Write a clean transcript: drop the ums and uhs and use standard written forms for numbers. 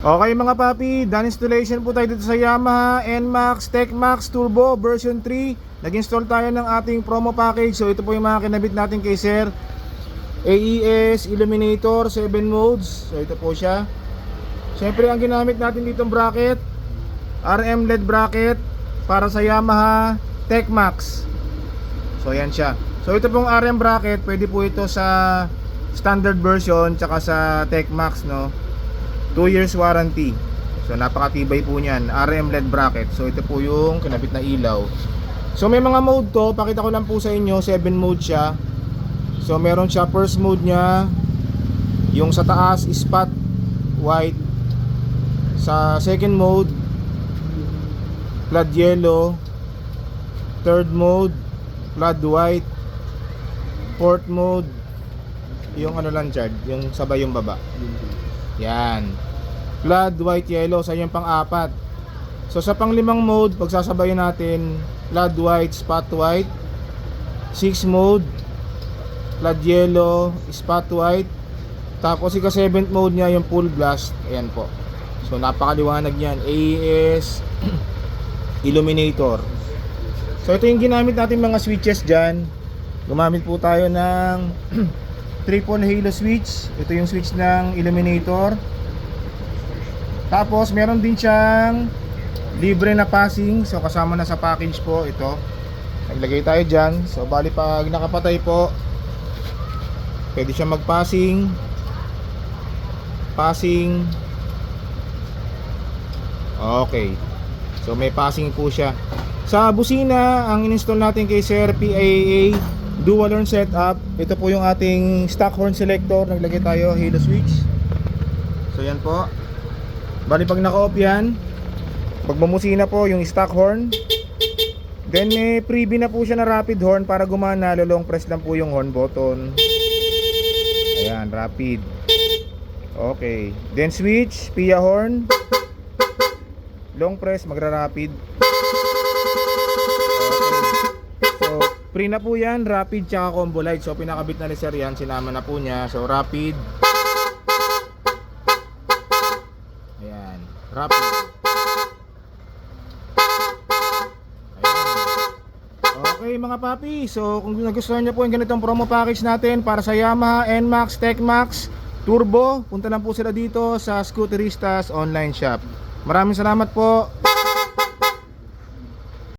Okay mga papi, done installation po tayo dito sa Yamaha NMAX TechMax Turbo version 3. Nag-install tayo ng ating promo package. So ito po yung mga kinabit natin kay Sir. AES Illuminator 7 modes. So ito po siya. Siyempre ang ginamit natin ditong bracket, RM LED bracket para sa Yamaha TechMax. So yan siya. So ito pong RM bracket, pwede po ito sa standard version tsaka sa TechMax, no. 2 years warranty. So napakatibay po niyan, RM LED bracket. So ito po yung kinabit na ilaw. So may mga mode to, pakita ko lang po sa inyo, 7 mode siya. So meron siya first mode niya, yung sa taas is spot white. Sa second mode, flood yellow. Third mode, flood white. Fourth mode, yung ano lang chard, yung sabay yung baba. Yan, flood white yellow sa yung pang-apat. So sa pang-limang mode, pagsasabayan natin, flood white, spot white. 6 mode, flood yellow, spot white. Tapos ika 7th mode niya yung full blast. Ayan po. So napakaliwanag niyan, AES Illuminator. So ito yung ginamit natin mga switches dyan. Gumamit po tayo ng triple halo switch. Ito yung switch ng Illuminator. Tapos meron din siyang libre na passing. So kasama na sa package po ito. Naglagay tayo dyan. So bali pag nakapatay po, pwede siya mag-passing. Passing. Okay. So may passing po siya. Sa busina, ang in-install natin kay Sir, PIAA dual horn setup. Ito po yung ating stock horn selector. Naglagay tayo halo switch. So yan po. Bali pag naka-off yan, pag bumusina po yung stock horn, then may freebie na po siya na rapid horn. Para gumana, long press lang po yung horn button. Ayan, rapid. Okay, then switch, PIA horn, long press, magra-rapid. Free na po yan, rapid tsaka combo light. So pinakabit na ni Sir yan, sinama na po niya. So rapid. Ayan, rapid. Ayan. Okay mga papi, so kung nagustuhan niyo po yung ganitong promo package natin para sa Yamaha NMAX TechMax Turbo, punta lang po sila dito sa Scooteristas online shop. Maraming salamat po.